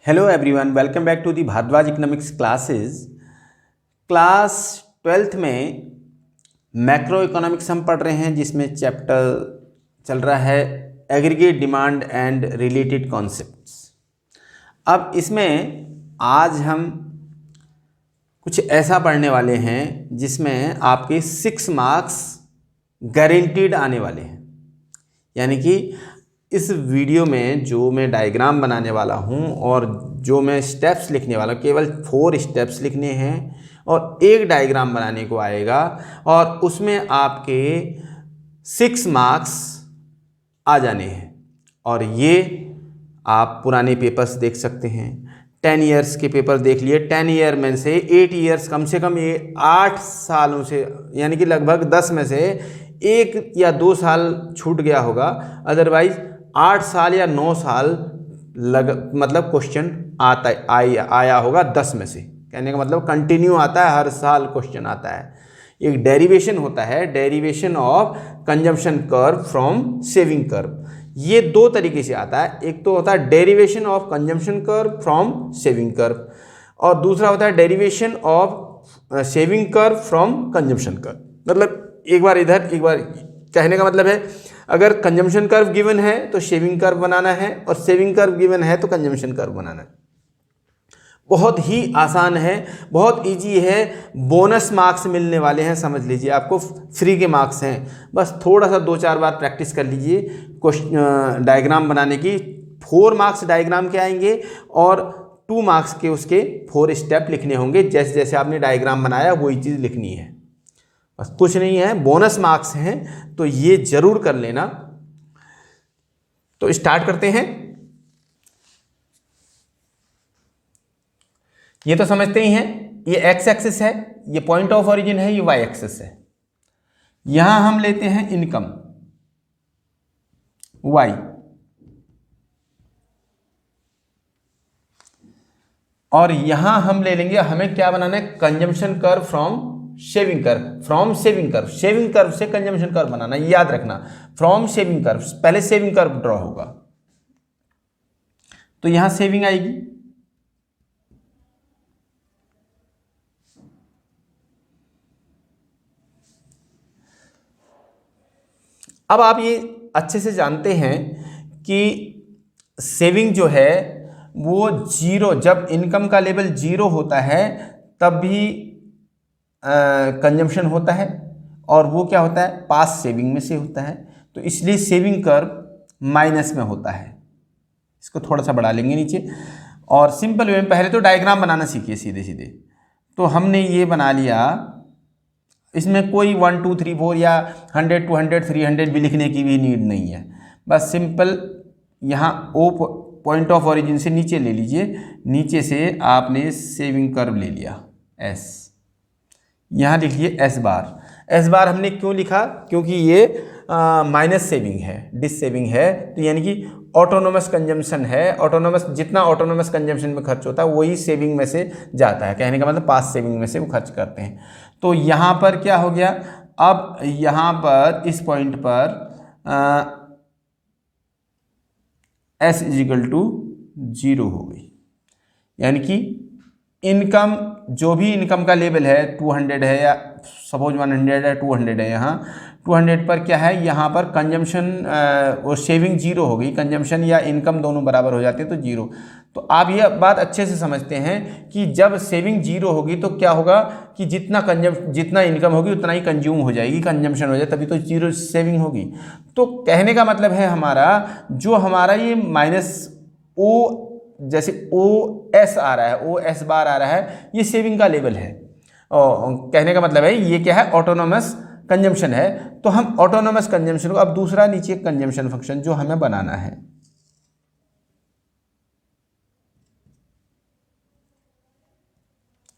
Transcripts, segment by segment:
Hello everyone, welcome back to the Bhardwaj economics classes. Class 12th में macro economics हम पढ़ रहे हैं, जिसमें चैप्टर चल रहा है aggregate demand and related concepts. अब इसमें आज हम कुछ ऐसा पढ़ने वाले हैं जिसमें आपके 6 मार्क्स गारंटीड आने वाले हैं। यानी कि इस वीडियो में जो मैं डायग्राम बनाने वाला हूं और जो मैं स्टेप्स लिखने वाला हूं, केवल 4 स्टेप्स लिखने हैं और एक डायग्राम बनाने को आएगा और उसमें आपके 6 मार्क्स आ जाने हैं। और ये आप पुराने पेपर्स देख सकते हैं, 10 ईयर्स के पेपर देख लिए। 10 ईयर में से 8 ईयर्स, कम से कम ये 8 सालों से, यानी कि लगभग 10 में से 1 या 2 साल छूट गया होगा, अदरवाइज 8 साल या 9 साल मतलब क्वेश्चन आया होगा 10 में से। कहने का मतलब कंटिन्यू आता है, हर साल क्वेश्चन आता है। एक डेरिवेशन होता है, derivation of consumption curve from saving curve. ये 2 तरीके से आता है। एक तो होता है derivation of consumption curve from saving curve, और दूसरा होता है derivation of saving curve from consumption curve. मतलब एक बार इधर एक बार, कहने का मतलब है अगर कंजम्पशन कर्व गिवन है तो शेविंग कर्व बनाना है, और शेविंग कर्व गिवन है तो कंजम्पशन कर्व बनाना है। बहुत ही आसान है, बहुत इजी है। बोनस मार्क्स मिलने वाले हैं, समझ लीजिए। आपको फ्री के मार्क्स हैं, बस थोड़ा सा 2-4 बार प्रैक्टिस कर लीजिए क्वेश्चन डायग्राम बनाने की। 4 मार्क्स डायग्राम के आएंगे और 2 मार्क्स के उसके 4 स्टेप लिखने होंगे। जैसे जैसे आपने डायग्राम बनाया वही चीज़ लिखनी है, बस कुछ नहीं है। बोनस मार्क्स हैं तो ये जरूर कर लेना। तो स्टार्ट करते हैं। ये तो समझते ही हैं, ये एक्स एक्सिस है, ये पॉइंट ऑफ ओरिजिन है, ये वाई एक्सिस है। यहां हम लेते हैं इनकम वाई, और यहां हम ले लेंगे, हमें क्या बनाना है, consumption curve from shaving curve. From shaving curve, shaving curve से कंजम्पशन कर्व बनाना, याद रखना। फ्रॉम शेविंग कर्व, पहले शेविंग कर्व ड्रॉ होगा, तो यहां शेविंग आएगी। अब आप ये अच्छे से जानते हैं कि सेविंग जो है वो 0, जब इनकम का लेवल 0 होता है तब भी कंजम्पशन होता है, और वो क्या होता है, पास सेविंग में से होता है। तो इसलिए सेविंग कर्व माइनस में होता है। इसको थोड़ा सा बढ़ा लेंगे नीचे, और सिंपल वे में पहले तो डायग्राम बनाना सीखिए सीधे सीधे। तो हमने ये बना लिया, इसमें कोई 1 2 3 4 या 100 200 300 भी लिखने की भी नीड नहीं है। बस सिंपल यहाँ ओ पॉइंट ऑफ ओरिजिन से नीचे ले लीजिए, नीचे से आपने सेविंग कर्व ले लिया एस, यहाँ लिखिए एस बार। एस बार हमने क्यों लिखा, क्योंकि ये माइनस सेविंग है, डिस सेविंग है, तो यानी कि ऑटोनोमस कंजम्पशन है। ऑटोनोमस, जितना ऑटोनोमस कंजम्पशन में खर्च होता है वही सेविंग में से जाता है। कहने का मतलब पास सेविंग में से वो खर्च करते हैं। तो यहाँ पर क्या हो गया, अब यहाँ पर इस पॉइंट पर एस इजिकल टू 0 हो गई। यानी कि इनकम, जो भी इनकम का लेवल है 200 है, या सपोज 100 है, 200 है, यहाँ 200 पर क्या है, यहाँ पर कंजम्पशन और सेविंग 0 हो गई। कंजम्पशन या इनकम दोनों बराबर हो जाते हैं तो 0। तो आप ये बात अच्छे से समझते हैं कि जब सेविंग 0 होगी तो क्या होगा कि जितना इनकम होगी उतना ही कंज्यूम हो जाएगी, कंजम्पशन हो जाए, तभी तो 0 सेविंग होगी। तो कहने का मतलब है हमारा, जो हमारा ये माइनस ओ, जैसे ओ एस आ रहा है, ओ एस बार आ रहा है, ये सेविंग का लेवल है। और कहने का मतलब है ये क्या है, ऑटोनोमस कंजम्पशन है। तो हम ऑटोनोमस कंजम्पशन को, अब दूसरा नीचे कंजम्पशन फंक्शन जो हमें बनाना है,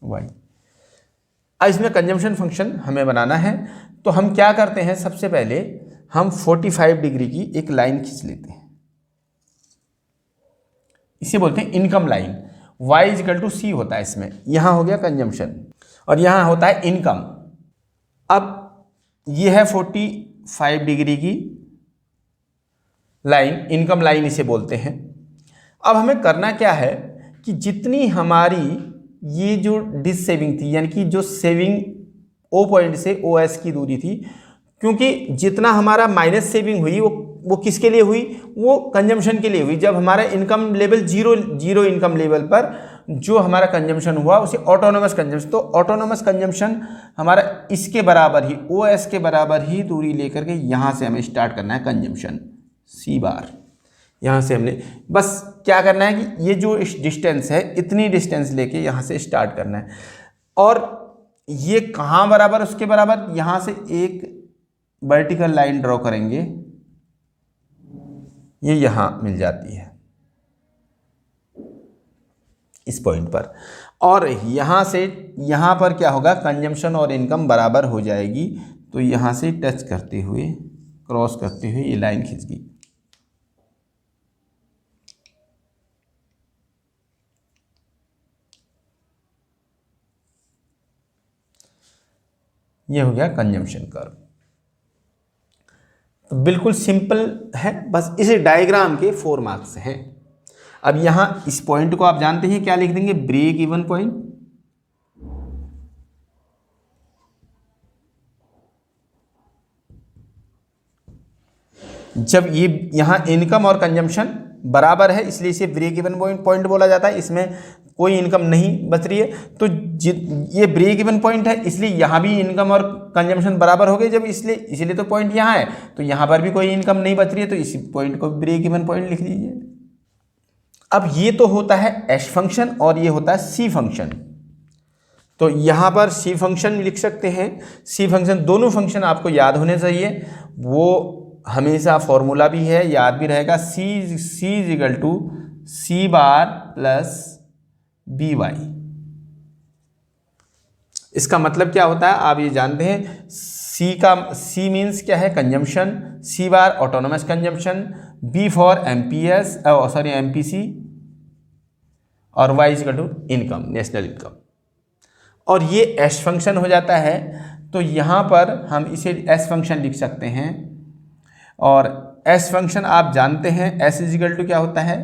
वाई। अब इसमें कंजम्पशन फंक्शन हमें बनाना है। तो हम क्या करते हैं, सबसे पहले हम 45 डिग्री की एक लाइन खींच लेते हैं, इसे बोलते हैं income line. y equal to C होता है इसमें, यहां हो गया कंजम्पशन और यहां होता है इनकम। अब ये है 45 डिग्री की लाइन, इनकम लाइन इसे बोलते हैं। अब हमें करना क्या है कि जितनी हमारी ये जो डिस सेविंग थी, यानी कि जो सेविंग ओ पॉइंट से ओ एस की दूरी थी, क्योंकि जितना हमारा माइनस सेविंग हुई वो किसके लिए हुई, वो कंजम्पशन के लिए हुई। जब हमारा income level zero income level पर जो हमारा कंजम्पशन हुआ उसे ऑटोनोमस कंजम्पशन, तो ऑटोनोमस कंजम्पशन हमारा इसके बराबर ही, ओ एस के बराबर ही दूरी लेकर के यहाँ से हमें स्टार्ट करना है कंजम्पशन सी बार। यहाँ से हमने बस क्या करना है कि ये जो डिस्टेंस है इतनी डिस्टेंस लेके यहाँ से स्टार्ट करना है, और ये कहाँ बराबर, उसके बराबर यहाँ से एक वर्टिकल लाइन ड्रॉ करेंगे, ये यहाँ मिल जाती है इस पॉइंट पर, और यहाँ से यहाँ पर क्या होगा, कंजम्पशन और इनकम बराबर हो जाएगी। तो यहाँ से टच करते हुए, क्रॉस करते हुए ये लाइन खींच गई। ये हो गया कंजम्पशन कर्व। तो बिल्कुल सिंपल है, बस इस डायग्राम के 4 मार्क्स हैं। अब यहाँ इस पॉइंट को आप जानते हैं, क्या लिख देंगे, ब्रेक इवन पॉइंट। जब ये यहाँ इनकम और कंजम्पशन बराबर है इसलिए इसे ब्रेक इवन पॉइंट बोला जाता है। इसमें कोई इनकम नहीं बच रही है, तो ये ब्रेक इवन पॉइंट है, इसलिए यहाँ भी इनकम और कंजम्पशन बराबर हो गए। जब इसलिए तो पॉइंट यहाँ है, तो यहाँ पर भी कोई इनकम नहीं बच रही है, तो इसी पॉइंट को ब्रेक इवन पॉइंट लिख लीजिए। अब ये तो होता है एस फंक्शन और ये होता है सी फंक्शन। तो यहाँ पर सी फंक्शन लिख सकते हैं। सी फंक्शन, दोनों फंक्शन आपको याद होने चाहिए, वो हमेशा फॉर्मूला भी है, याद भी रहेगा। C is equal to C bar plus B Y. इसका मतलब क्या होता है आप ये जानते हैं। सी मीन्स क्या है, consumption, C bar autonomous consumption, B for MPS sorry MPC, और Y is equal to income, national income. और ये एस फंक्शन हो जाता है, तो यहाँ पर हम इसे एस फंक्शन लिख सकते हैं। और एस फंक्शन आप जानते हैं, एस इज इक्वल टू क्या होता है,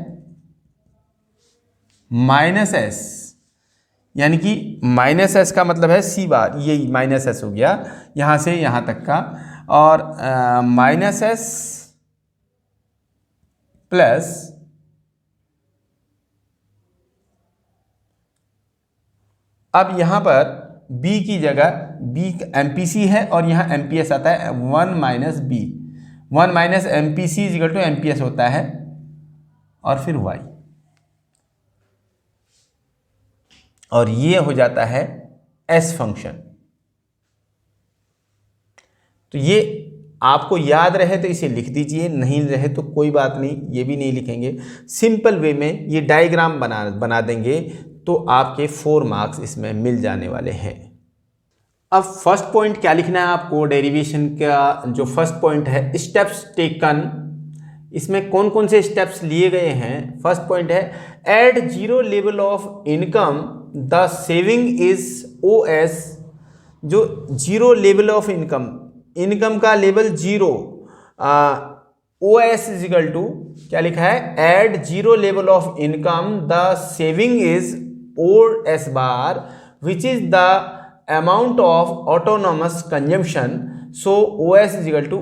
माइनस एस, यानी कि माइनस एस का मतलब है सी बार, ये माइनस एस हो गया यहाँ से यहाँ तक का, और माइनस एस प्लस अब यहाँ पर b की जगह b एमपीसी है और यहाँ एमपीएस आता है 1 minus B, 1 minus MPC is equal to MPS होता है, और फिर y, और ये हो जाता है एस फंक्शन। तो ये आपको याद रहे तो इसे लिख दीजिए, नहीं रहे तो कोई बात नहीं, ये भी नहीं लिखेंगे। सिंपल वे में ये डायग्राम बना देंगे तो आपके 4 मार्क्स इसमें मिल जाने वाले हैं। अब फर्स्ट पॉइंट क्या लिखना है आपको, डेरिवेशन का जो फर्स्ट पॉइंट है, स्टेप्स टेकन, इसमें कौन कौन से स्टेप्स लिए गए हैं। फर्स्ट पॉइंट है at zero level of income the saving is O S. जो जीरो लेवल ऑफ इनकम का level zero, O S is equal to क्या लिखा है, at zero level of income the saving is O S bar which is the amount of autonomous consumption. So O S is equal to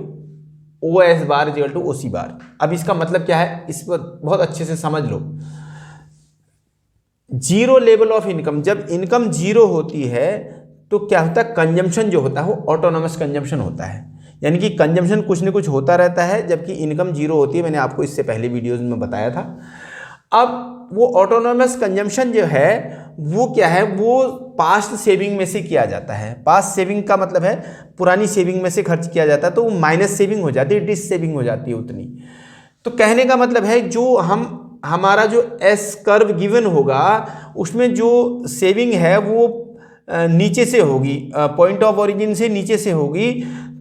O S bar is equal to O C bar. अब इसका मतलब क्या है, इस पर बहुत अच्छे से समझ लो। जीरो लेवल ऑफ इनकम, जब इनकम जीरो होती है तो क्या होता है, कंजम्पशन जो होता है वो ऑटोनॉमस कंजम्पशन होता है, यानी कि कंजम्पशन कुछ न कुछ होता रहता है जबकि इनकम जीरो होती है। मैंने आपको इससे पहले वीडियोज में बताया था। अब वो ऑटोनॉमस कंजम्पशन जो है वो क्या है, वो पास्ट सेविंग में से किया जाता है। पास्ट सेविंग का मतलब है पुरानी सेविंग में से खर्च किया जाता है, तो वो माइनस सेविंग हो जाती है, डिस सेविंग हो जाती है उतनी। तो कहने का मतलब है जो हमारा जो एस कर्व गिवन होगा उसमें जो सेविंग है वो नीचे से होगी, पॉइंट ऑफ ओरिजिन से नीचे से होगी,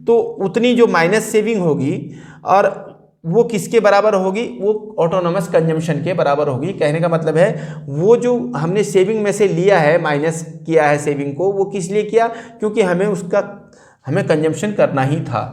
तो उतनी जो माइनस सेविंग होगी और वो किसके बराबर होगी, वो ऑटोनॉमस कंजम्पशन के बराबर होगी। कहने का मतलब है वो जो हमने सेविंग में से लिया है, माइनस किया है सेविंग को, वो किस लिए किया, क्योंकि हमें कंजम्पशन करना ही था।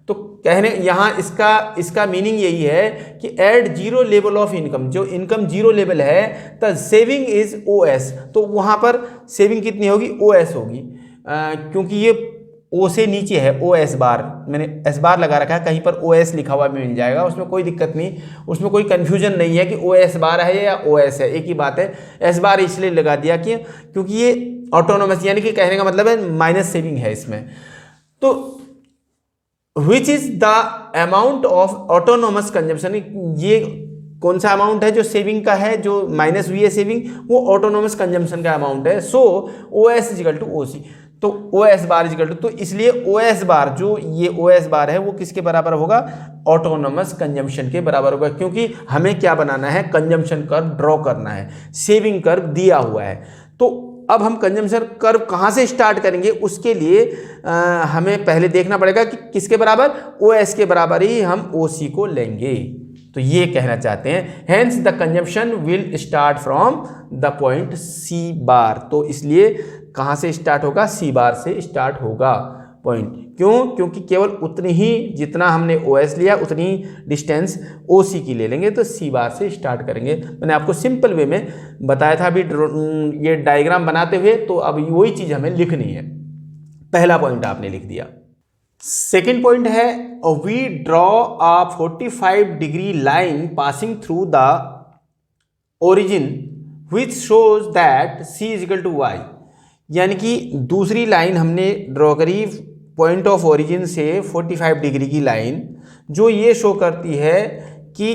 तो कहने यहाँ इसका मीनिंग यही है कि at zero level of income, जो इनकम जीरो लेवल है, द सेविंग इज ओएस, तो वहाँ पर सेविंग कितनी होगी, ओएस होगी, क्योंकि ये ओ से नीचे है, ओ एस बार, मैंने एस बार लगा रखा है, कहीं पर ओ एस लिखा हुआ मिल जाएगा, उसमें कोई दिक्कत नहीं, उसमें कोई कन्फ्यूजन नहीं है कि ओ एस बार है या ओ एस है, एक ही बात है। एस बार इसलिए लगा दिया कि क्योंकि ये ऑटोनोमस, यानी कि कहने का मतलब है माइनस सेविंग है इसमें। तो विच is the amount of autonomous consumption, ये कौन सा अमाउंट है जो सेविंग का है, जो माइनस हुई है सेविंग, वो ऑटोनोमस कंजम्पशन का अमाउंट है। So O S equal to O C, तो O S bar equal to, तो इसलिए ओ एस बार, जो ये ओ एस बार है वो किसके बराबर होगा, ऑटोनोमस कंजम्पशन के बराबर होगा, क्योंकि हमें क्या बनाना है, कंजम्पशन कर्व ड्रॉ करना है, सेविंग कर्व दिया हुआ है। तो अब हम कंजम्पशन कर्व कहाँ से स्टार्ट करेंगे, उसके लिए हमें पहले देखना पड़ेगा कि किसके बराबर, ओ एस के बराबर ही हम ओ सी को लेंगे। तो ये कहना चाहते हैं, hence the consumption will start from the point C bar, तो इसलिए कहाँ से स्टार्ट होगा, सी बार से स्टार्ट होगा पॉइंट। क्यों, क्योंकि केवल उतनी ही, जितना हमने ओ एस लिया उतनी डिस्टेंस ओ सी की ले लेंगे, तो सी बार से स्टार्ट करेंगे। मैंने आपको सिंपल वे में बताया था अभी ये डायग्राम बनाते हुए, तो अब वही चीज़ हमें लिखनी है। पहला पॉइंट आपने लिख दिया। सेकेंड पॉइंट है, we draw a 45 degree line passing through the origin which shows that C is equal to Y, यानी कि दूसरी लाइन हमने ड्रॉ करी पॉइंट ऑफ ओरिजिन से 45 डिग्री की लाइन, जो ये शो करती है कि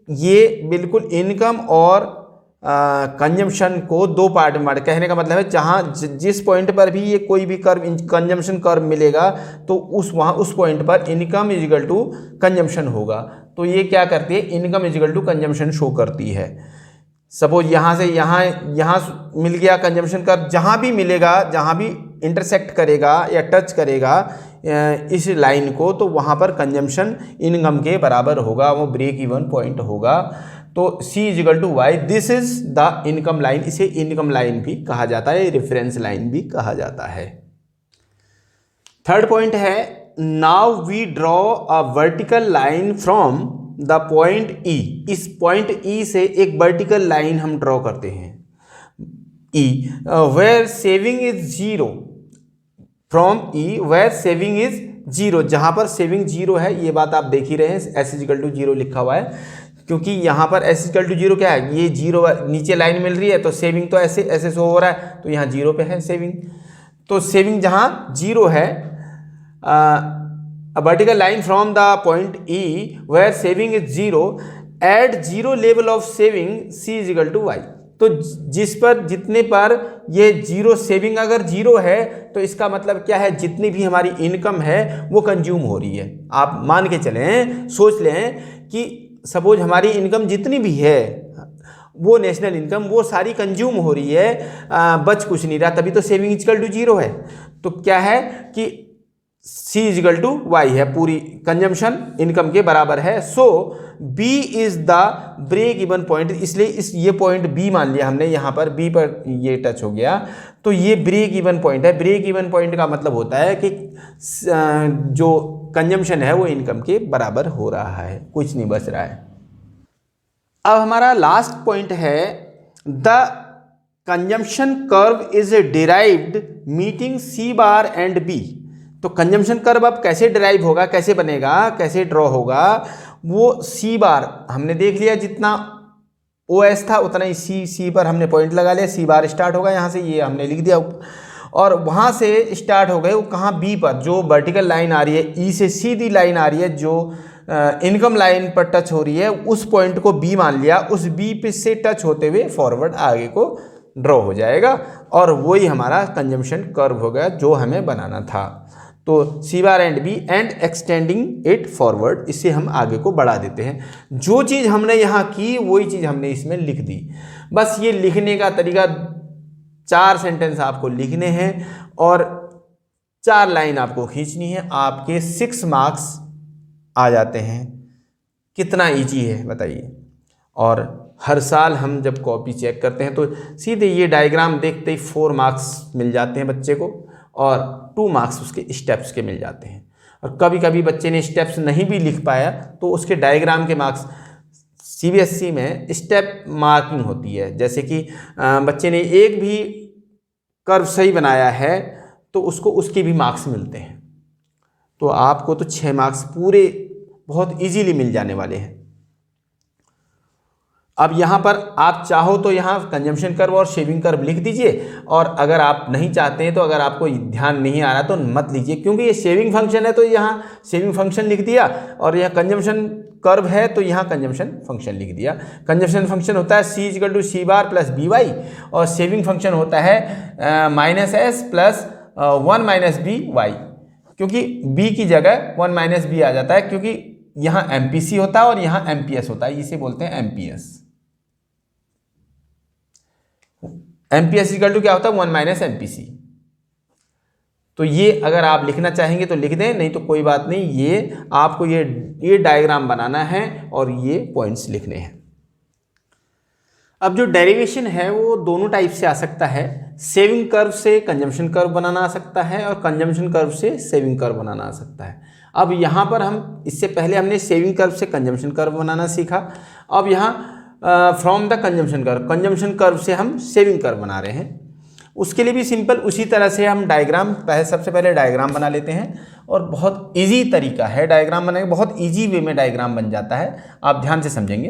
ये बिल्कुल इनकम और कंजम्पशन को दो पार्ट में बांट, कहने का मतलब है जहाँ जिस पॉइंट पर भी ये कोई भी कर्व कंजम्पशन कर्व मिलेगा, तो उस पॉइंट पर income is equal to consumption होगा। तो ये क्या करती है, income is equal to consumption show करती है। सपोज यहाँ से यहाँ मिल गया कंजम्पशन कर्व, जहाँ भी मिलेगा, जहाँ भी इंटरसेक्ट करेगा या टच करेगा इस लाइन को, तो वहाँ पर कंजम्पशन इनकम के बराबर होगा, वो ब्रेक इवन पॉइंट होगा। तो C is equal to Y, this is the income line, इसे इनकम लाइन भी कहा जाता है, रेफरेंस लाइन भी कहा जाता है। थर्ड पॉइंट है, now we draw a vertical line from the point E, इस पॉइंट E से एक वर्टिकल लाइन हम ड्रॉ करते हैं E, where saving is zero, from E where saving is zero, जहां पर सेविंग जीरो है, ये बात आप देख ही रहे हैं, एस इजिकल टू जीरो लिखा हुआ है, क्योंकि यहाँ पर एस इजिकल टू जीरो क्या है, ये जीरो नीचे लाइन मिल रही है, तो सेविंग तो ऐसे ऐसे शो हो रहा है, तो यहाँ जीरो पे है सेविंग। तो सेविंग जहाँ जीरो है, a vertical line from the point E where saving is zero, at zero level of saving C is equal to y, तो जिस पर जितने पर ये जीरो सेविंग अगर जीरो है, तो इसका मतलब क्या है, जितनी भी हमारी इनकम है वो कंज्यूम हो रही है। आप मान के चलें, सोच लें कि सपोज हमारी इनकम जितनी भी है, वो नेशनल इनकम, वो सारी कंज्यूम हो रही है, बच कुछ नहीं रहा, तभी तो सेविंग इक्वल टू जीरो है। तो क्या है कि C is equal to Y है, पूरी कंजम्पशन इनकम के बराबर है। So B is the break even point, इसलिए ये पॉइंट B मान लिया हमने, यहाँ पर B पर ये टच हो गया, तो ये ब्रेक इवन पॉइंट है। ब्रेक इवन पॉइंट का मतलब होता है कि जो कंजम्पशन है वो इनकम के बराबर हो रहा है, कुछ नहीं बच रहा है। अब हमारा लास्ट पॉइंट है, the consumption curve is derived meeting C bar and B। तो कंजम्पशन कर्व अब कैसे डिराइव होगा, कैसे बनेगा, कैसे ड्रॉ होगा, वो C बार हमने देख लिया, जितना OS था उतना ही C पर हमने पॉइंट लगा लिया, C बार स्टार्ट होगा यहाँ से, ये हमने लिख दिया, और वहाँ से स्टार्ट हो गए वो कहाँ, B पर, जो वर्टिकल लाइन आ रही है, E से सीधी लाइन आ रही है, जो इनकम लाइन पर टच हो रही है, उस पॉइंट को B मान लिया, उस B पे से टच होते हुए फॉरवर्ड आगे को ड्रॉ हो जाएगा, और वही हमारा कंजम्पशन कर्व हो गया जो हमें बनाना था। तो C bar and B and extending it forward, इससे हम आगे को बढ़ा देते हैं। जो चीज़ हमने यहाँ की वही चीज़ हमने इसमें लिख दी। बस ये लिखने का तरीका, 4 सेंटेंस आपको लिखने हैं और 4 लाइन आपको खींचनी है, आपके 6 मार्क्स आ जाते हैं। कितना इजी है बताइए। और हर साल हम जब कॉपी चेक करते हैं तो सीधे ये डायग्राम देखते ही 4 मार्क्स मिल जाते हैं बच्चे को, और 2 मार्क्स उसके स्टेप्स के मिल जाते हैं। और कभी कभी बच्चे ने स्टेप्स नहीं भी लिख पाया तो उसके डायग्राम के मार्क्स, सीबीएसई में स्टेप मार्किंग होती है, जैसे कि बच्चे ने एक भी कर्व सही बनाया है तो उसको उसके भी मार्क्स मिलते हैं। तो आपको तो 6 मार्क्स पूरे बहुत इजीली मिल जाने वाले हैं। अब यहाँ पर आप चाहो तो यहाँ कंजम्पशन कर्व और शेविंग कर्व लिख दीजिए, और अगर आप नहीं चाहते हैं तो अगर आपको ध्यान नहीं आ रहा तो मत लीजिए, क्योंकि ये शेविंग फंक्शन है तो यहाँ शेविंग फंक्शन लिख दिया, और यह कंजम्पशन कर्व है तो यहाँ कंजम्पशन फंक्शन लिख दिया। कंजम्पशन फंक्शन होता है C = C bar plus BY, और शेविंग फंक्शन होता है -S प्लस 1 - BY, क्योंकि B की जगह 1 - B आ जाता है, क्योंकि यहाँ MPC होता है और यहाँ MPS होता है, इसे बोलते हैं MPS। MPS = क्या होता है 1 - MPC। तो ये अगर आप लिखना चाहेंगे तो लिख दें, नहीं तो कोई बात नहीं, ये आपको ये डायग्राम बनाना है और ये पॉइंट्स लिखने हैं। अब जो डेरिवेशन है वो दोनों टाइप से आ सकता है, सेविंग कर्व से कंजम्पशन कर्व बनाना आ सकता है और कंजम्पशन कर्व से सेविंग कर्व बनाना आ सकता है। अब यहाँ पर हम इससे पहले हमने सेविंग कर्व से कंजम्पशन कर्व बनाना सीखा। अब यहाँ फ्रॉम द कंजम्पशन कर्व से हम सेविंग कर्व बना रहे हैं। उसके लिए भी सिंपल उसी तरह से हम डायग्राम सबसे पहले डायग्राम बना लेते हैं, और बहुत इजी तरीका है डायग्राम बनाने का, बहुत इजी वे में डायग्राम बन जाता है, आप ध्यान से समझेंगे।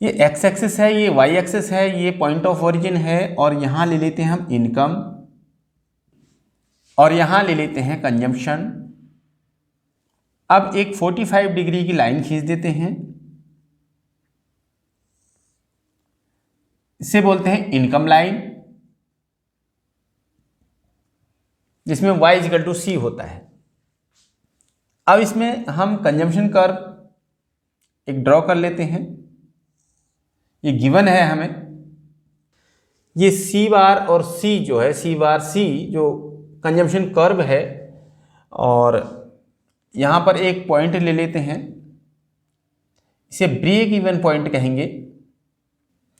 ये एक्स एक्सिस है, ये वाई एक्सिस है, ये पॉइंट ऑफ ओरिजिन है, और यहाँ ले लेते हैं हम इनकम, और यहाँ ले लेते हैं कंजम्पशन। अब एक 45 डिग्री की लाइन खींच देते हैं, इसे बोलते हैं इनकम लाइन, जिसमें y = C होता है। अब इसमें हम कंजम्पशन कर्व एक ड्रॉ कर लेते हैं, ये गिवन है हमें, ये C बार और C जो है C बार C जो कंजम्पशन कर्व है, और यहाँ पर एक पॉइंट ले लेते हैं, इसे ब्रेक इवन पॉइंट कहेंगे,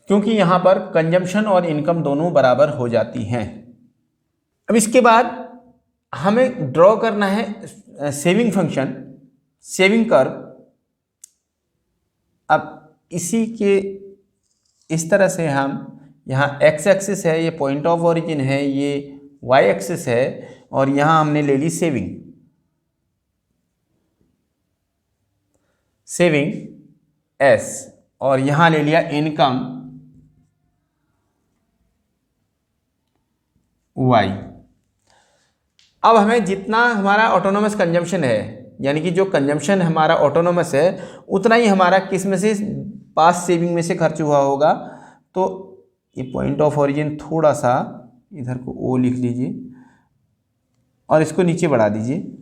क्योंकि यहाँ पर कंजम्पशन और इनकम दोनों बराबर हो जाती हैं। अब इसके बाद हमें ड्रॉ करना है सेविंग फंक्शन, सेविंग कर्व। अब इसी के इस तरह से हम यहाँ एक्स एक्सिस है, ये पॉइंट ऑफ ओरिजिन है, ये वाई एक्सिस है, और यहाँ हमने ले ली सेविंग S, और यहाँ ले लिया इनकम Y। अब हमें जितना हमारा ऑटोनोमस कंजम्पशन है, यानी कि जो कंजम्पशन हमारा ऑटोनोमस है, उतना ही हमारा किस में से पास सेविंग में से खर्च हुआ होगा। तो ये पॉइंट ऑफ ओरिजिन थोड़ा सा इधर को O लिख लीजिए, और इसको नीचे बढ़ा दीजिए,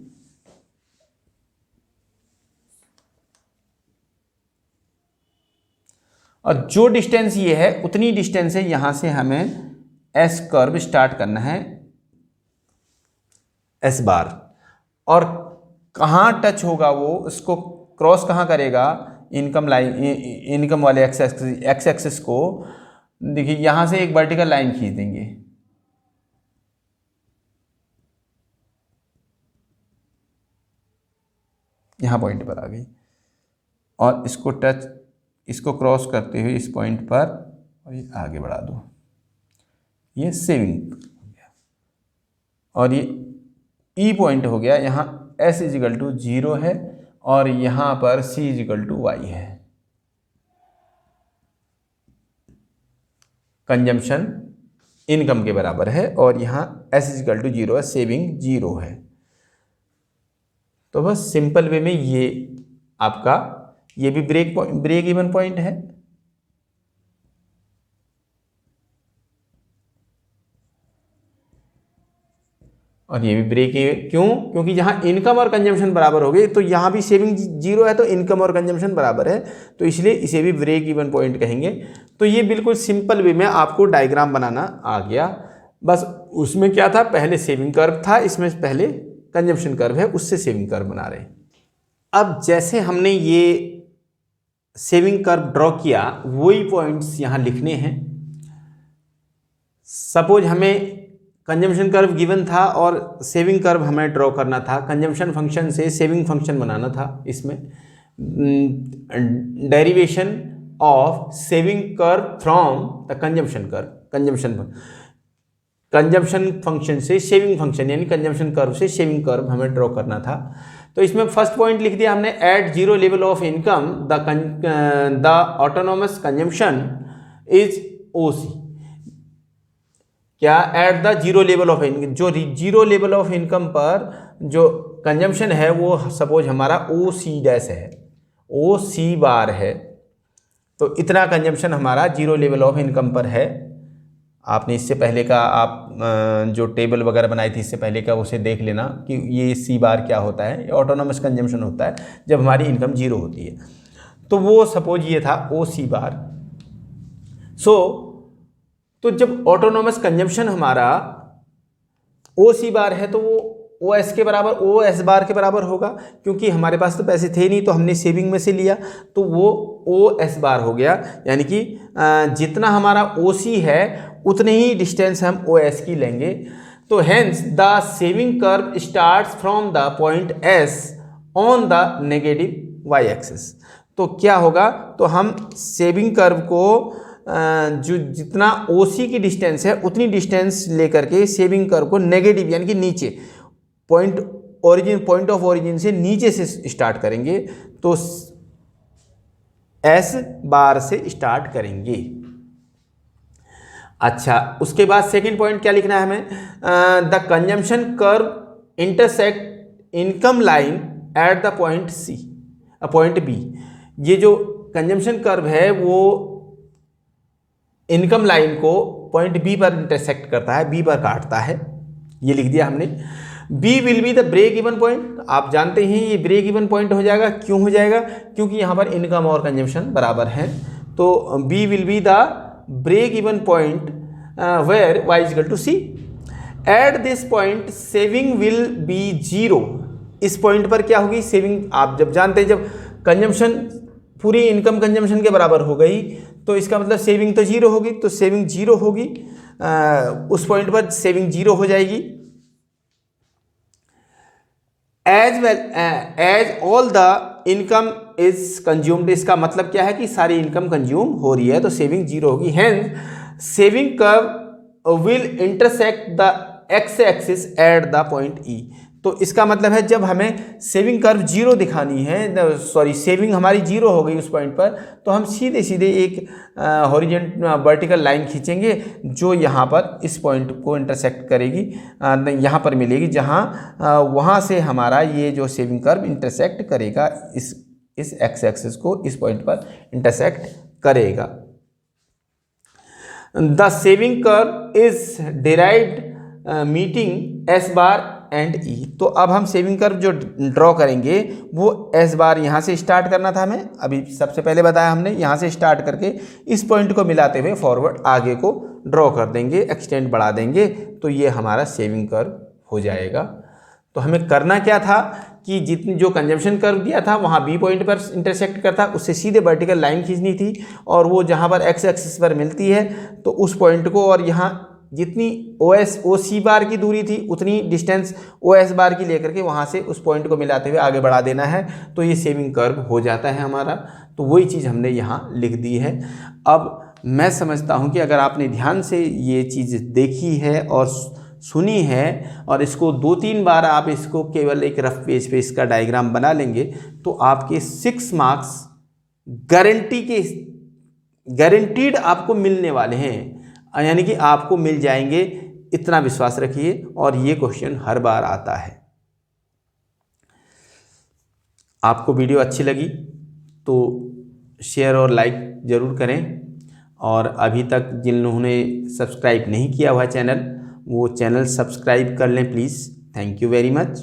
और जो डिस्टेंस ये है उतनी डिस्टेंस से यहाँ से हमें S कर्व स्टार्ट करना है, S बार, और कहाँ टच होगा वो, उसको क्रॉस कहाँ करेगा, इनकम लाइन, इनकम वाले एक्स एक्सिस को, देखिए यहाँ से एक वर्टिकल लाइन खींच देंगे, यहाँ पॉइंट पर आ गई, और इसको क्रॉस करते हुए इस पॉइंट पर, और ये आगे बढ़ा दो, ये सेविंग हो गया, और ये ई पॉइंट हो गया। यहाँ S = 0 है, और यहाँ पर C = Y है। कंजम्पशन इनकम के बराबर है, और यहाँ S = 0 है, सेविंग 0 है। तो बस सिंपल वे में ये आपका, ये भी ब्रेक इवन पॉइंट है, और ये भी ब्रेक क्यों, क्योंकि जहाँ इनकम और कंजम्पशन बराबर हो गए, तो यहाँ भी सेविंग 0 है तो इनकम और कंजम्पशन बराबर है, तो इसलिए इसे भी ब्रेक इवन पॉइंट कहेंगे। तो ये बिल्कुल सिंपल वे में आपको डायग्राम बनाना आ गया। बस उसमें क्या था, पहले सेविंग कर्व था, इसमें पहले कंजम्पशन कर्व है, उससे सेविंग कर्व बना रहे हैं। अब जैसे हमने ये सेविंग कर्व ड्रॉ किया, वही पॉइंट्स यहाँ लिखने हैं। सपोज हमें कंजम्पशन कर्व गिवन था और सेविंग कर्व हमें ड्रॉ करना था। कंजम्पशन फंक्शन से सेविंग फंक्शन बनाना था। इसमें derivation of saving curve from the consumption curve, consumption function से सेविंग फंक्शन यानी कंजम्पशन कर्व से सेविंग कर्व हमें ड्रॉ करना था। तो इसमें फर्स्ट पॉइंट लिख दिया हमने, at zero level of income the autonomous consumption is OC. क्या? At the zero level of income, जो जीरो लेवल ऑफ इनकम पर जो कंजम्पशन है वो सपोज हमारा ओ सी डैश है, ओ सी बार है। तो इतना कंजम्पशन हमारा जीरो लेवल ऑफ इनकम पर है। आपने इससे पहले का आप जो टेबल वगैरह बनाई थी इससे पहले का उसे देख लेना कि ये सी बार क्या होता है। ये ऑटोनोमस कंजम्पशन होता है जब हमारी इनकम जीरो होती है। तो वो सपोज ये था ओ सी बार। तो जब ऑटोनोमस कंजम्पशन हमारा ओ सी बार है तो वो ओ एस के बराबर, ओ एस बार के बराबर होगा, क्योंकि हमारे पास तो पैसे थे नहीं तो हमने सेविंग में से लिया, तो वो ओ एस बार हो गया। यानी कि जितना हमारा ओ सी है उतने ही डिस्टेंस हम ओ एस की लेंगे। तो hence the saving curve starts from the point S on the negative Y axis. तो क्या होगा? तो हम सेविंग कर्व को जो जितना ओ सी की डिस्टेंस है उतनी डिस्टेंस लेकर के सेविंग कर्व को नेगेटिव यानी कि नीचे पॉइंट ऑफ ओरिजिन से नीचे से स्टार्ट करेंगे। तो एस बार से स्टार्ट करेंगे। अच्छा, उसके बाद सेकंड पॉइंट क्या लिखना है हमें? The consumption curve intersect income line at the point C, point B. ये जो कंजम्पशन कर्व है वो इनकम लाइन को पॉइंट बी पर इंटरसेक्ट करता है, बी पर काटता है। ये लिख दिया हमने। B will be the break even point. आप जानते हैं ये ब्रेक इवन पॉइंट हो जाएगा। क्यों हो जाएगा? क्योंकि यहाँ पर इनकम और कंजम्पशन बराबर हैं। तो B will be the break even point where y is equal to C. At this point saving will be zero. इस पॉइंट पर क्या होगी? सेविंग आप जब जानते हैं जब कंजम्पशन पूरी इनकम कंजम्पशन के बराबर हो गई तो इसका मतलब सेविंग तो जीरो होगी। तो सेविंग जीरो होगी, उस पॉइंट पर सेविंग जीरो हो जाएगी। As well as all the income is consumed. इसका मतलब क्या है कि सारी इनकम कंज्यूम हो रही है तो सेविंग जीरो होगी। Hence saving curve will intersect the x axis at the point ई। तो इसका मतलब है जब हमें सेविंग कर्व जीरो दिखानी है, सॉरी सेविंग हमारी जीरो हो गई उस पॉइंट पर, तो हम सीधे सीधे एक हॉरिजेंट वर्टिकल लाइन खींचेंगे जो यहाँ पर इस पॉइंट को इंटरसेक्ट करेगी, यहाँ पर मिलेगी, जहाँ वहाँ से हमारा ये जो सेविंग कर्व इंटरसेक्ट करेगा इस एक्स एक्सिस को इस पॉइंट पर इंटरसेक्ट करेगा। The saving curve is derived meeting S bar and E. तो अब हम सेविंग कर्व जो ड्रॉ करेंगे वो एस बार यहाँ से स्टार्ट करना था हमें, अभी सबसे पहले बताया हमने, यहाँ से स्टार्ट करके इस पॉइंट को मिलाते हुए फॉरवर्ड आगे को ड्रॉ कर देंगे, एक्सटेंड बढ़ा देंगे, तो ये हमारा सेविंग कर्व हो जाएगा। तो हमें करना क्या था कि जितनी जो कंजम्पशन कर्व दिया था वहाँ बी पॉइंट पर इंटरसेक्ट करता, उससे सीधे वर्टिकल लाइन खींचनी थी और वो जहाँ पर एक्स एक्सिस पर मिलती है तो उस पॉइंट को, और यहाँ जितनी ओ सी बार की दूरी थी उतनी डिस्टेंस ओ एस बार की लेकर के वहाँ से उस पॉइंट को मिलाते हुए आगे बढ़ा देना है, तो ये सेविंग कर्व हो जाता है हमारा। तो वही चीज़ हमने यहाँ लिख दी है। अब मैं समझता हूँ कि अगर आपने ध्यान से ये चीज़ देखी है और सुनी है और इसको 2-3 बार आप इसको केवल एक रफ पेज पे इसका डायग्राम बना लेंगे तो आपके 6 मार्क्स गारंटीड आपको मिलने वाले हैं, यानी कि आपको मिल जाएंगे, इतना विश्वास रखिए। और ये क्वेश्चन हर बार आता है। आपको वीडियो अच्छी लगी तो शेयर और लाइक ज़रूर करें, और अभी तक जिन्होंने सब्सक्राइब नहीं किया हुआ चैनल वो चैनल सब्सक्राइब कर लें please. Thank you very much.